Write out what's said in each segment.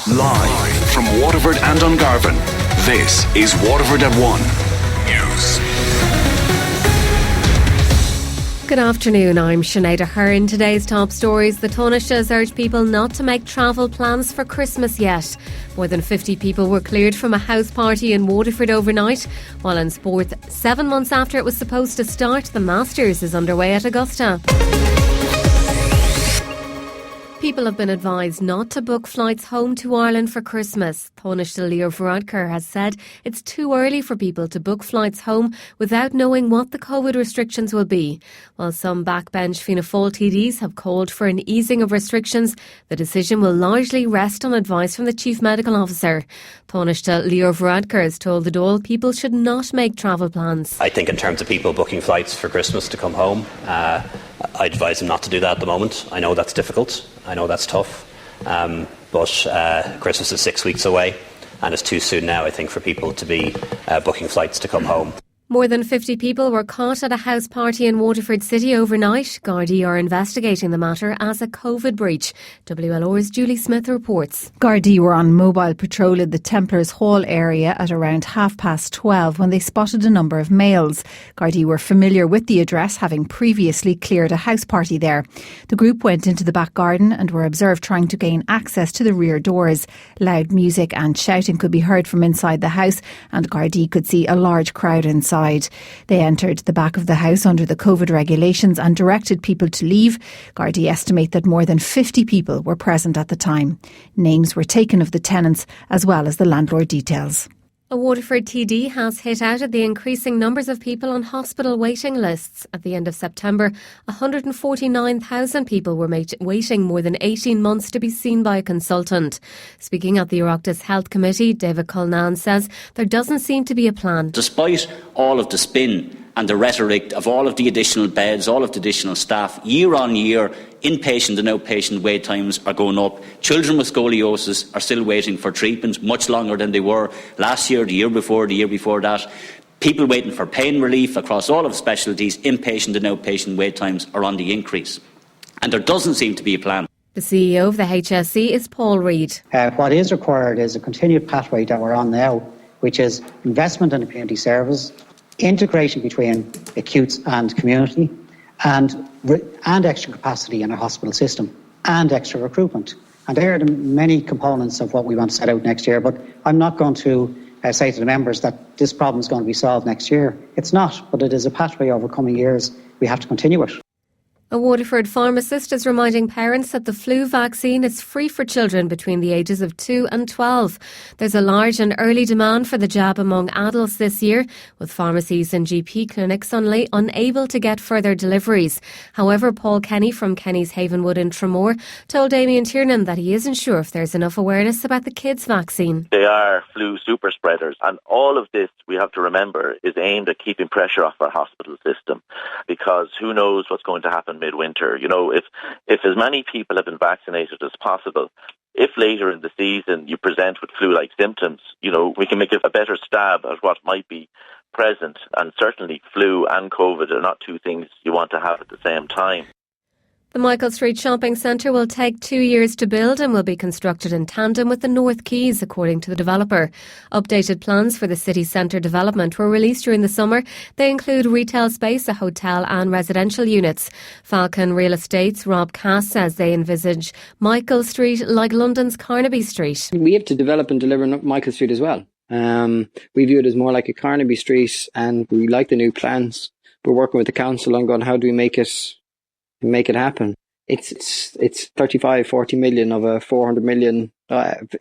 Live from Waterford and Dungarvan, this is Waterford at 1 News. Good afternoon, I'm Sinead. Aherne. Today's top stories. The Taoiseach urged people not to make travel plans for Christmas yet. More than 50 people were cleared from a house party in Waterford overnight. While in sport, 7 months after it was supposed to start, the Masters is underway at Augusta. People have been advised not to book flights home to Ireland for Christmas. Taoiseach Leo Varadkar has said it's too early for people to book flights home without knowing what the COVID restrictions will be. While some backbench Fianna Fáil TDs have called for an easing of restrictions, the decision will largely rest on advice from the Chief Medical Officer. Taoiseach Leo Varadkar has told the Dáil people should not make travel plans. I think in terms of people booking flights for Christmas to come home, I advise them not to do that at the moment. I know that's difficult. I know that's tough. But Christmas is 6 weeks away and it's too soon now, I think, for people to be booking flights to come home. More than 50 people were caught at a house party in Waterford City overnight. Gardaí are investigating the matter as a COVID breach. WLR's Julie Smith reports. Gardaí were on mobile patrol in the Templars Hall area at around 12:30 when they spotted a number of males. Gardaí were familiar with the address, having previously cleared a house party there. The group went into the back garden and were observed trying to gain access to the rear doors. Loud music and shouting could be heard from inside the house, and Gardaí could see a large crowd inside. They entered the back of the house under the COVID regulations and directed people to leave. Gardaí estimate that more than 50 people were present at the time. Names were taken of the tenants as well as the landlord details. A Waterford TD has hit out at the increasing numbers of people on hospital waiting lists. At the end of September, 149,000 people were waiting more than 18 months to be seen by a consultant. Speaking at the Oireachtas Health Committee, David Culnan says there doesn't seem to be a plan. Despite all of the spin and the rhetoric of all of the additional beds, all of the additional staff, year on year, inpatient and outpatient wait times are going up. Children with scoliosis are still waiting for treatment much longer than they were last year, the year before that. People waiting for pain relief across all of specialties, inpatient and outpatient wait times are on the increase. And there doesn't seem to be a plan. The CEO of the HSE is Paul Reid. What is required is a continued pathway that we're on now, which is investment in the community service, integration between acutes and community, and extra capacity in our hospital system, and extra recruitment. And there are the many components of what we want to set out next year. But I'm not going to say to the members that this problem is going to be solved next year. It's not, but it is a pathway over coming years. We have to continue it. A Waterford pharmacist is reminding parents that the flu vaccine is free for children between the ages of 2 and 12. There's a large and early demand for the jab among adults this year, with pharmacies and GP clinics unable to get further deliveries. However, Paul Kenny from Kenny's Havenwood in Tramore told Damien Tiernan that he isn't sure if there's enough awareness about the kids' vaccine. They are flu super spreaders, and all of this, we have to remember, is aimed at keeping pressure off our hospital system, because who knows what's going to happen midwinter. You know, if as many people have been vaccinated as possible, if later in the season you present with flu-like symptoms, you know, we can make a better stab at what might be present. And certainly flu and COVID are not two things you want to have at the same time. The Michael Street Shopping Centre will take 2 years to build and will be constructed in tandem with the North Quays, according to the developer. Updated plans for the city centre development were released during the summer. They include retail space, a hotel and residential units. Falcon Real Estate's Rob Cass says they envisage Michael Street like London's Carnaby Street. We have to develop and deliver Michael Street as well. We view it as more like a Carnaby Street, and we like the new plans. We're working with the council on going, how do we make it happen? It's 35-40 million of a 400 million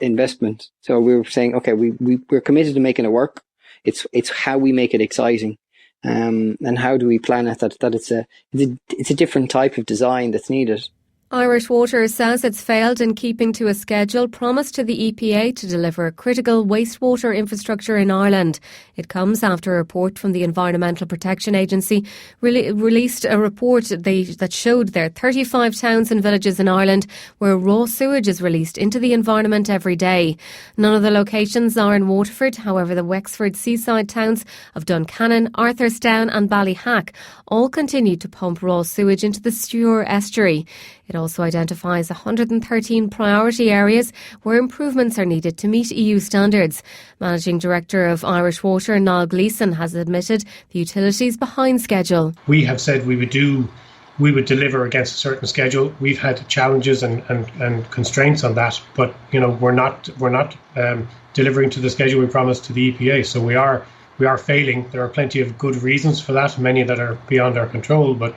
investment. So we were saying, okay, we're committed to making it work. It's how we make it exciting, and how do we plan it that it's a different type of design that's needed. Irish Water says it's failed in keeping to a schedule promised to the EPA to deliver critical wastewater infrastructure in Ireland. It comes after a report from the Environmental Protection Agency released a report that showed there are 35 towns and villages in Ireland where raw sewage is released into the environment every day. None of the locations are in Waterford. However, the Wexford seaside towns of Duncannon, Arthurstown and Ballyhack all continue to pump raw sewage into the Suir estuary. It also identifies 113 priority areas where improvements are needed to meet EU standards. Managing Director of Irish Water, Niall Gleeson, has admitted the utility's behind schedule. We have said we would deliver against a certain schedule. We've had challenges and constraints on that, but we're not delivering to the schedule we promised to the EPA. So we are failing. There are plenty of good reasons for that, many that are beyond our control, but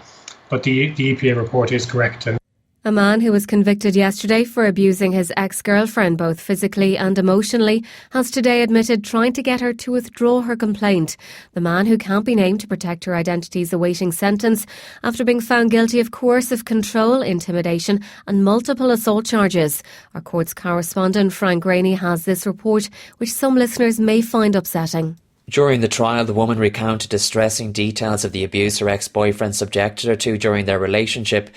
the EPA report is correct. A man who was convicted yesterday for abusing his ex-girlfriend both physically and emotionally has today admitted trying to get her to withdraw her complaint. The man, who can't be named to protect her identity, is awaiting sentence after being found guilty of coercive control, intimidation and multiple assault charges. Our courts correspondent Frank Graney has this report, which some listeners may find upsetting. During the trial, the woman recounted distressing details of the abuse her ex-boyfriend subjected her to during their relationship,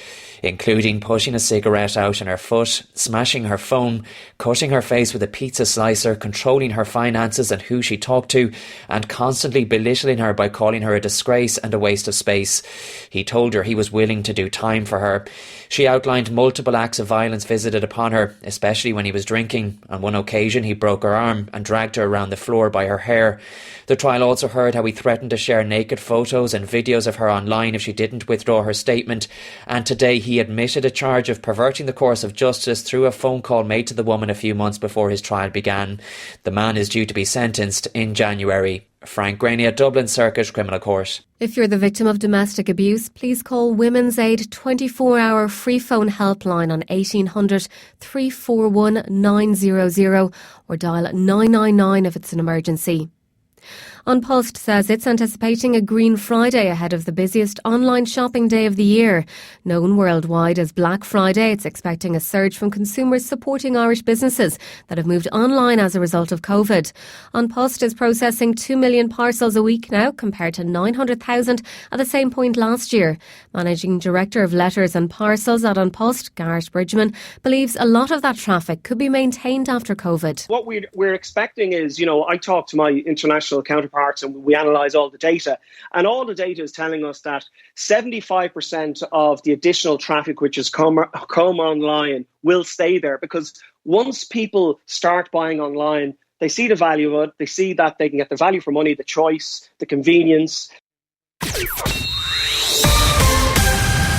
including putting a cigarette out in her foot, smashing her phone, cutting her face with a pizza slicer, controlling her finances and who she talked to, and constantly belittling her by calling her a disgrace and a waste of space. He told her he was willing to do time for her. She outlined multiple acts of violence visited upon her, especially when he was drinking. On one occasion, he broke her arm and dragged her around the floor by her hair. The trial also heard how he threatened to share naked photos and videos of her online if she didn't withdraw her statement, and today he admitted a charge of perverting the course of justice through a phone call made to the woman a few months before his trial began. The man is due to be sentenced in January. Frank Graney at Dublin Circuit Criminal Court. If you're the victim of domestic abuse, please call Women's Aid 24-hour free phone helpline on 1800 341 900 or dial 999 if it's an emergency. An Post says it's anticipating a Green Friday ahead of the busiest online shopping day of the year. Known worldwide as Black Friday, it's expecting a surge from consumers supporting Irish businesses that have moved online as a result of COVID. An Post is processing 2 million parcels a week now, compared to 900,000 at the same point last year. Managing Director of Letters and Parcels at An Post, Gareth Bridgman, believes a lot of that traffic could be maintained after COVID. What we're expecting is, I talk to my international counterparts and we analyse all the data, and all the data is telling us that 75% of the additional traffic which has come online will stay there, because once people start buying online, they see the value of it, they see that they can get the value for money, the choice, the convenience.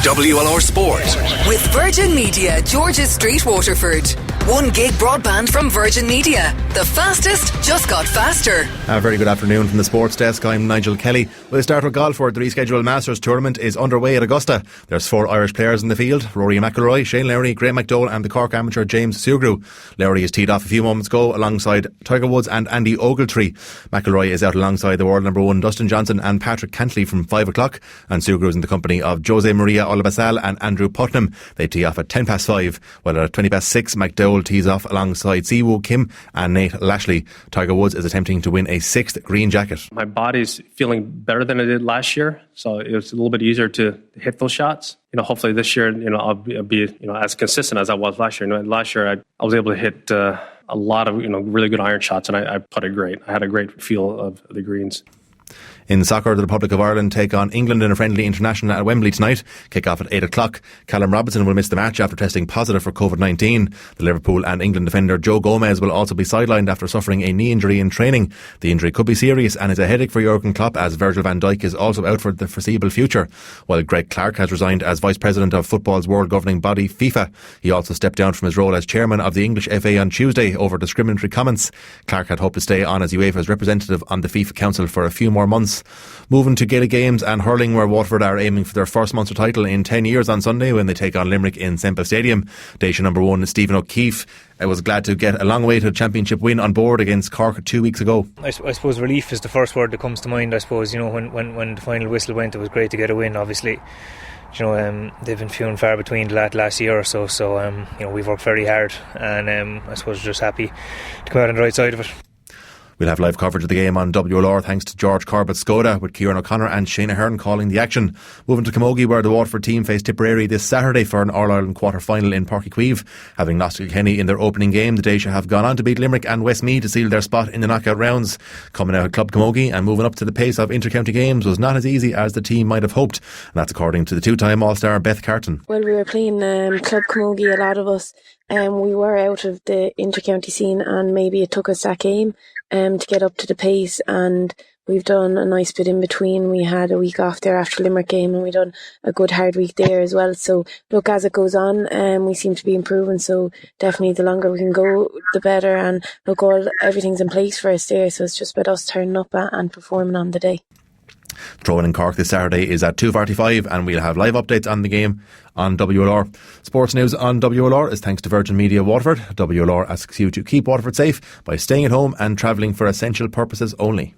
WLR Sport. With Virgin Media, George's Street, Waterford. 1 gig broadband from Virgin Media. The fastest just got faster. A very good afternoon from the sports desk. I'm Nigel Kelly. We'll start with golf, where the rescheduled Masters tournament is underway at Augusta. There's 4 Irish players in the field: Rory McIlroy, Shane Lowry, Graham McDowell and the Cork amateur James Sugru. Lowry is teed off a few moments ago alongside Tiger Woods and Andy Ogletree. McIlroy is out alongside the world number 1 Dustin Johnson and Patrick Cantley from 5 o'clock, and Sugru is in the company of Jose Maria Olabasal and Andrew Putnam. They tee off at 5:10, while at 6:20 McDowell tees off alongside Siwoo Kim and Nate Lashley. Tiger Woods is attempting to win a 6th green jacket. My body's feeling better than it did last year, so it was a little bit easier to hit those shots. Hopefully this year, I'll be as consistent as I was last year. Last year I was able to hit a lot of really good iron shots, and I putted great. I had a great feel of the greens. In soccer, the Republic of Ireland take on England in a friendly international at Wembley tonight. Kick-off at 8 o'clock. Callum Robinson will miss the match after testing positive for COVID-19. The Liverpool and England defender Joe Gomez will also be sidelined after suffering a knee injury in training. The injury could be serious and is a headache for Jurgen Klopp, as Virgil van Dijk is also out for the foreseeable future, while Greg Clark has resigned as Vice President of Football's world governing body, FIFA. He also stepped down from his role as Chairman of the English FA on Tuesday over discriminatory comments. Clark had hoped to stay on as UEFA's representative on the FIFA Council for a few more months. Moving to Gaelic Games and hurling, where Waterford are aiming for their first Munster title in 10 years on Sunday when they take on Limerick in Semple Stadium. Daisha number 1 Stephen O'Keefe was glad to get a long way to a championship win on board against Cork 2 weeks ago. I suppose relief is the first word that comes to mind. I suppose when the final whistle went, it was great to get a win. Obviously, they've been few and far between last year or so. So we've worked very hard, and I suppose just happy to come out on the right side of it. We'll have live coverage of the game on WLR thanks to George Corbett's Skoda, with Kieran O'Connor and Shane Aherne calling the action. Moving to Camogie, where the Waterford team face Tipperary this Saturday for an All-Ireland quarter-final in Páirc Uí Chaoimh. Having lost to Kilkenny in their opening game, the Daisha have gone on to beat Limerick and Westmeath to seal their spot in the knockout rounds. Coming out of Club Camogie and moving up to the pace of inter-county games was not as easy as the team might have hoped, and that's according to the two-time All-Star Beth Carton. Well, we were playing Club Camogie, a lot of us. We were out of the inter-county scene, and maybe it took us that game to get up to the pace, and we've done a nice bit in between. We had a week off there after Limerick game, and we done a good hard week there as well. So look, as it goes on, we seem to be improving, so definitely the longer we can go, the better. And look, everything's in place for us there, so it's just about us turning up and performing on the day. Throwing in Cork this Saturday is at 2:45, and we'll have live updates on the game on WLR. Sports news on WLR is thanks to Virgin Media Waterford. WLR asks you to keep Waterford safe by staying at home and travelling for essential purposes only.